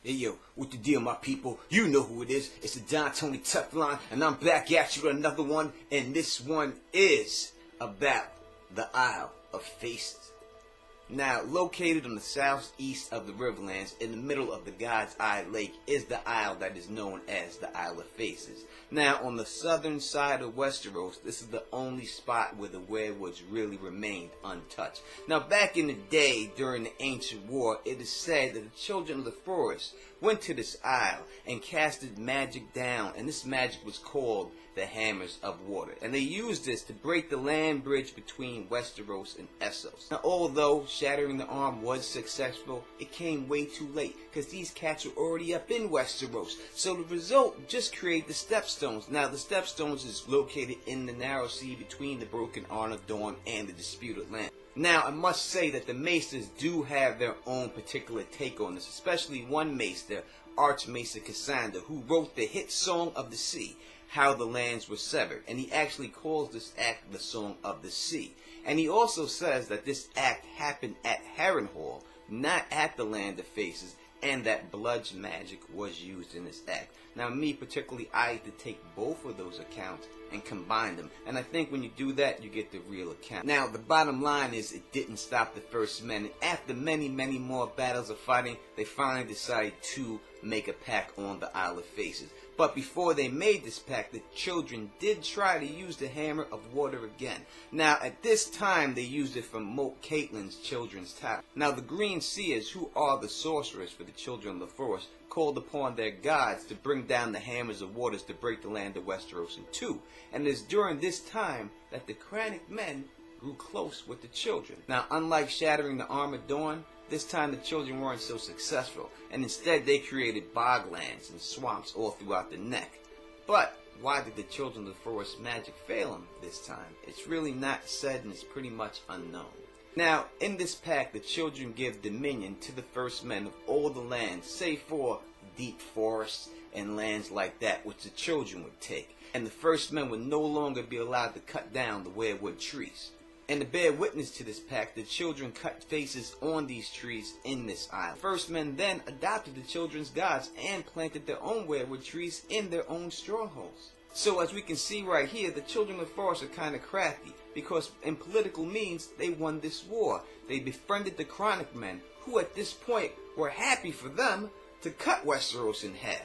Hey yo, what the deal, my people? You know who it is. It's the Don Tony Teflon, and I'm back at you with another one, and this one is about the Isle of Faces. Now, located on the southeast of the riverlands, in the middle of the God's Eye Lake, is the isle that is known as the Isle of Faces. Now, on the southern side of Westeros, this is the only spot where the weirwoods really remained untouched. Now, back in the day, during the ancient war, it is said that the children of the forest went to this isle and casted magic down, and this magic was called the Hammers of Water. And they used this to break the land bridge between Westeros and Essos. Now, although shattering the arm was successful, it came way too late, because these cats were already up in Westeros. So the result just created the Stepstones. Now, the Stepstones is located in the narrow sea between the broken Arm of Dorne and the disputed land. Now, I must say that the Maesters do have their own particular take on this, especially one Maester, Archmaester Cassandra, who wrote the hit Song of the Sea, How the Lands Were Severed, and he actually calls this act the Song of the Sea. And he also says that this act happened at Harrenhal, not at the Land of Faces, and that blood magic was used in this act. Now, me particularly, I like to take both of those accounts and combine them, and I think when you do that, you get the real account. Now, the bottom line is it didn't stop the first men, and after many more battles of fighting, they finally decided to make a pact on the Isle of Faces. But before they made this pact, the children did try to use the Hammer of Water again. Now, at this time, they used it from Moat Caitlyn's children's tower. Now, the Green Seers, who are the sorcerers for the children of the forest, called upon their gods to bring down the Hammers of Waters to break the land of Westeros in two. And it is during this time that the Crannic men grew close with the children. Now, unlike shattering the Arm of Dorne, this time the children weren't so successful, and instead they created boglands and swamps all throughout the neck. But why did the children of the forest magic fail them this time? It's really not said, and it's pretty much unknown. Now, in this pact, the children give dominion to the first men of all the lands, save for deep forests and lands like that, which the children would take. And the first men would no longer be allowed to cut down the weirwood trees. And to bear witness to this pact, the children cut faces on these trees in this isle. First men then adopted the children's gods and planted their own weirwood trees in their own strongholds. So as we can see right here, the children of the forest are kind of crafty, because in political means they won this war. They befriended the Chronic men, who at this point were happy for them to cut Westeros in half.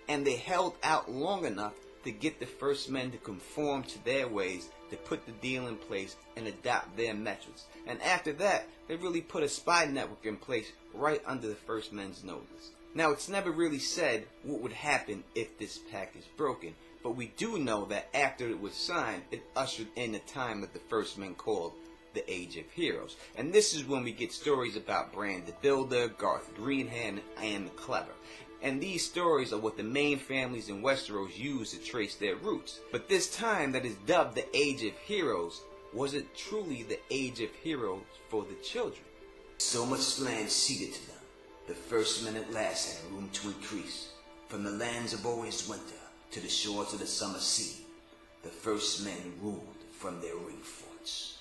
And they held out long enough to get the first men to conform to their ways, to put the deal in place and adopt their methods. And after that, they really put a spy network in place right under the first men's noses. Now, it's never really said what would happen if this pact is broken, but we do know that after it was signed, it ushered in a time that the first men called the Age of Heroes. And this is when we get stories about Bran the Builder, Garth Greenhand, and the Clever. And these stories are what the main families in Westeros use to trace their roots. But this time that is dubbed the Age of Heroes, was it truly the Age of Heroes for the children? So much land ceded to them, the first men at last had room to increase. From the lands of Orway's winter to the shores of the summer sea, the first men ruled from their ring forts.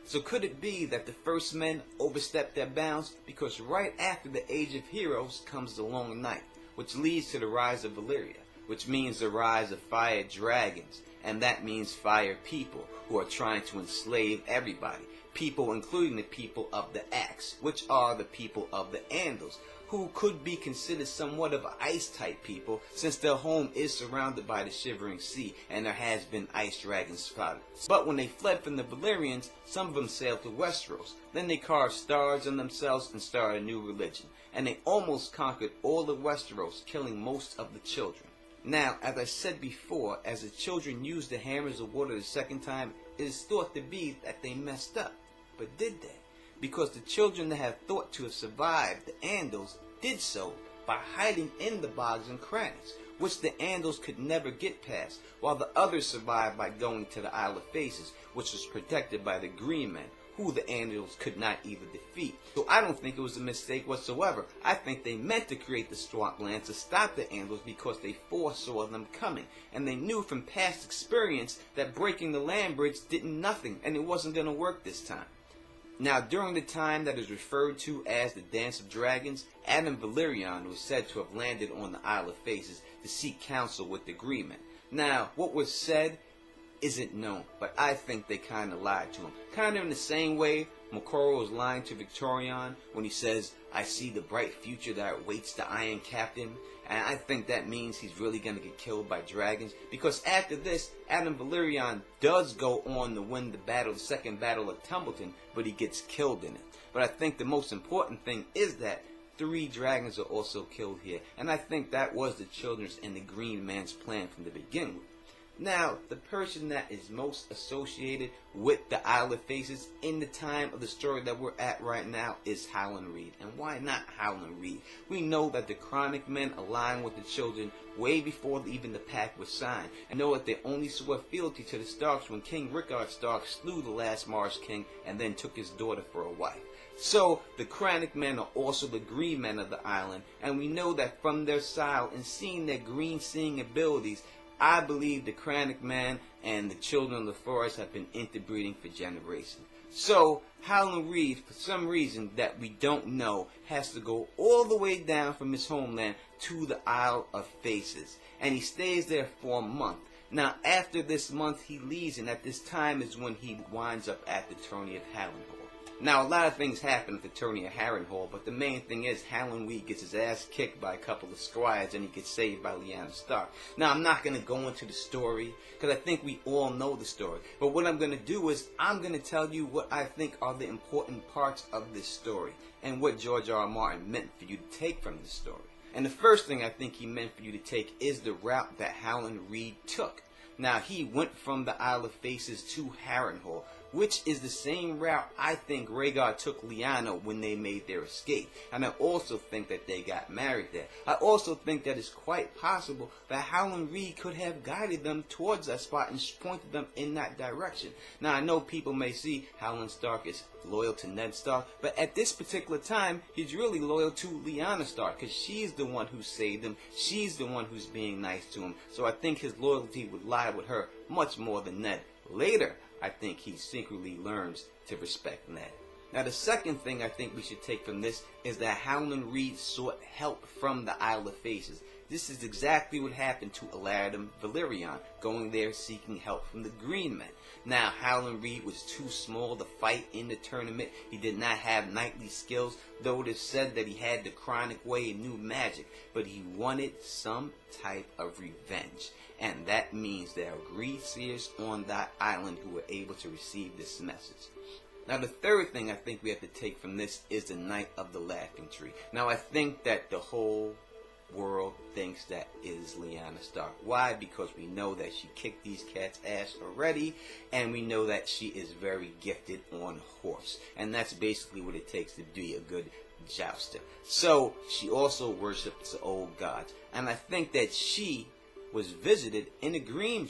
So could it be that the first men overstepped their bounds? Because right after the Age of Heroes comes the Long Night, which leads to the rise of Valyria, which means the rise of fire dragons, and that means fire people who are trying to enslave everybody. People including the people of the Axe, which are the people of the Andals, who could be considered somewhat of ice-type people, since their home is surrounded by the Shivering Sea, and there has been ice dragons spotted. But when they fled from the Valyrians, some of them sailed to Westeros. Then they carved stars on themselves and started a new religion, and they almost conquered all of Westeros, killing most of the children. Now, as I said before, as the children used the Hammers of Water the second time, it is thought to be that they messed up. But did they? Because the children that have thought to have survived the Andals did so by hiding in the bogs and crannies, which the Andals could never get past, while the others survived by going to the Isle of Faces, which was protected by the Green Men, who the Andals could not either defeat. So I don't think it was a mistake whatsoever. I think they meant to create the swamplands to stop the Andals because they foresaw them coming, and they knew from past experience that breaking the land bridge did nothing, and it wasn't going to work this time. Now, during the time that is referred to as the Dance of Dragons, Adam Valerian was said to have landed on the Isle of Faces to seek counsel with the Green Men. Now, what was said isn't known, but I think they kind of lied to him. Kind of in the same way Makoro was lying to Victorion when he says, "I see the bright future that awaits the Iron Captain." And I think that means he's really going to get killed by dragons, because after this, Adam Valerian does go on to win the second battle of Tumbleton, but he gets killed in it. But I think the most important thing is that 3 dragons are also killed here, and I think that was the Children's and the Green Man's plan from the beginning. Now, the person that is most associated with the Isle of Faces in the time of the story that we're at right now is Howland Reed. And why not Howland Reed? We know that the Chronic Men aligned with the Children way before even the pact was signed. And know that they only swore fealty to the Starks when King Rickard Stark slew the last Marsh King and then took his daughter for a wife. So, the Chronic Men are also the Green Men of the island, and we know that from their style and seeing their green seeing abilities, I believe the Chronic Man and the Children of the Forest have been interbreeding for generations. So, Howland Reed, for some reason that we don't know, has to go all the way down from his homeland to the Isle of Faces. And he stays there for a month. Now, after this month, he leaves, and at this time is when he winds up at the tourney of Harrenhal. Now, a lot of things happen at the tourney of Harrenhal, but the main thing is Howland Reed gets his ass kicked by a couple of squires and he gets saved by Lyanna Stark. Now, I'm not going to go into the story because I think we all know the story. But what I'm going to do is I'm going to tell you what I think are the important parts of this story and what George R. R. Martin meant for you to take from this story. And the first thing I think he meant for you to take is the route that Howland Reed took. Now, he went from the Isle of Faces to Harrenhal, which is the same route I think Rhaegar took Lyanna when they made their escape. And I also think that they got married there. I also think that it's quite possible that Howland Reed could have guided them towards that spot and pointed them in that direction. Now, I know people may see Howland Stark is loyal to Ned Stark, but at this particular time, he's really loyal to Lyanna Stark, because she's the one who saved him. She's the one who's being nice to him. So I think his loyalty would lie with her much more than Ned. Later, I think he secretly learns to respect Ned. Now, the second thing I think we should take from this is that Howland Reed sought help from the Isle of Faces. This is exactly what happened to Adam Valerian, going there seeking help from the Green Men. Now, Howland Reed was too small to fight in the tournament. He did not have knightly skills, though it is said that he had the Chronic Way and knew magic, but he wanted some type of revenge. And that means there are Greaseers on that island who were able to receive this message. Now, the third thing I think we have to take from this is the Night of the Laughing Tree. Now, I think that the whole world thinks that is Lyanna Stark. Why? Because we know that she kicked these cats' ass already, and we know that she is very gifted on horse. And that's basically what it takes to be a good jouster. So, she also worships the old gods. And I think that she was visited in a dream.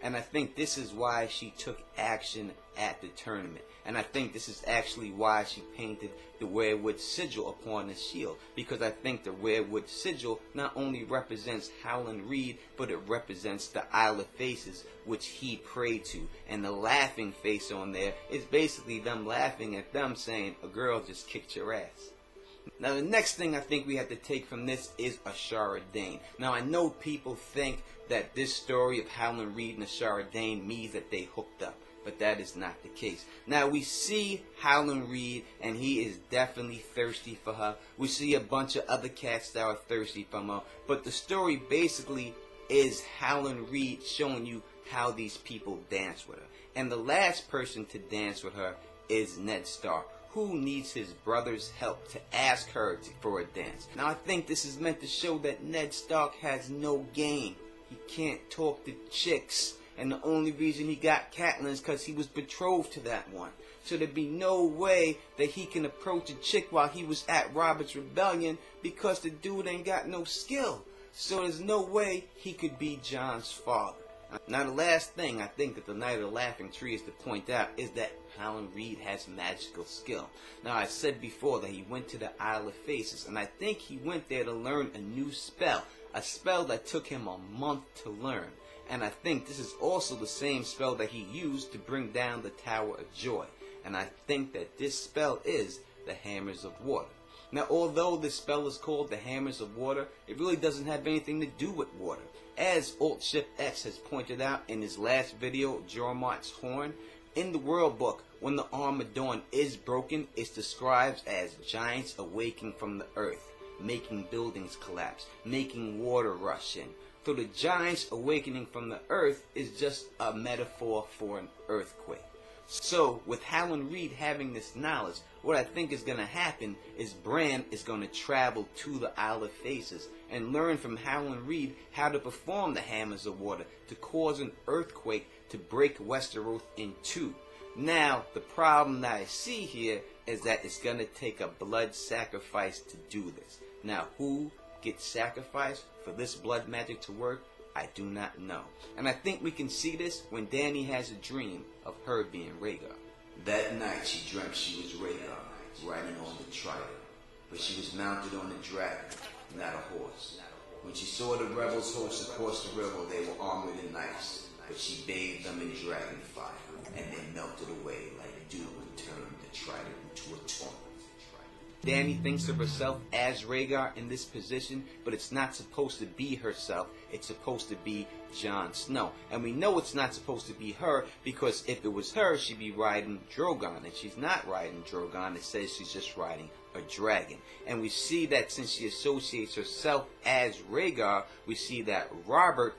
And I think this is why she took action at the tournament. And I think this is actually why she painted the weirwood sigil upon the shield. Because I think the weirwood sigil not only represents Howland Reed, but it represents the Isle of Faces, which he prayed to. And the laughing face on there is basically them laughing at them saying, a girl just kicked your ass. Now, the next thing I think we have to take from this is Ashara Dane. Now, I know people think that this story of Howland Reed and Ashara Dane means that they hooked up, but that is not the case. Now, we see Howland Reed, and he is definitely thirsty for her. We see a bunch of other cats that are thirsty for her, but the story basically is Howland Reed showing you how these people dance with her. And the last person to dance with her is Ned Stark, who needs his brother's help to ask her for a dance. Now, I think this is meant to show that Ned Stark has no game. He can't talk to chicks, and the only reason he got Catelyn is because he was betrothed to that one. So there'd be no way that he can approach a chick while he was at Robert's Rebellion, because the dude ain't got no skill. So there's no way he could be Jon's father. Now, the last thing I think that the Night of the Laughing Tree is to point out is that Howland Reed has magical skill. Now, I said before that he went to the Isle of Faces, and I think he went there to learn a new spell. A spell that took him a month to learn. And I think this is also the same spell that he used to bring down the Tower of Joy. And I think that this spell is the Hammers of Water. Now, although this spell is called the Hammers of Water, it really doesn't have anything to do with water. As Alt Shift X has pointed out in his last video, Jormart's Horn, in the World Book, when the Arm of Dorne is broken, it's described as giants awaking from the earth, making buildings collapse, making water rush in. So the giants awakening from the earth is just a metaphor for an earthquake. So, with Howland Reed having this knowledge, what I think is going to happen is Bran is going to travel to the Isle of Faces and learn from Howland Reed how to perform the Hammers of Water to cause an earthquake to break Westeros in two. Now, the problem that I see here is that it's going to take a blood sacrifice to do this. Now, who gets sacrificed for this blood magic to work? I do not know. And I think we can see this when Dany has a dream of her being Rhaegar. That night she dreamt she was Rhaegar, riding on the trident. But she was mounted on a dragon, not a horse. When she saw the rebels' hosts across the river, they were armored in ice. But she bathed them in dragon fire, and they melted away like dew and turned the trident into a torrent. Dany thinks of herself as Rhaegar in this position, but it's not supposed to be herself. It's supposed to be Jon Snow. And we know it's not supposed to be her, because if it was her, she'd be riding Drogon. And she's not riding Drogon. It says she's just riding a dragon. And we see that since she associates herself as Rhaegar, we see that Robert,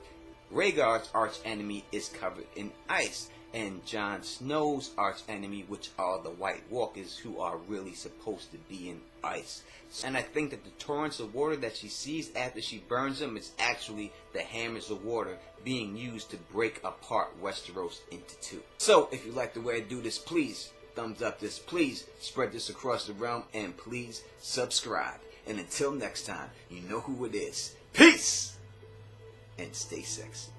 Rhaegar's archenemy, is covered in ice. And Jon Snow's archenemy, which are the White Walkers, who are really supposed to be in ice. And I think that the torrents of water that she sees after she burns them is actually the Hammers of Water being used to break apart Westeros into two. So, if you like the way I do this, please thumbs up this, please spread this across the realm, and please subscribe. And until next time, you know who it is. Peace! And stay sexy.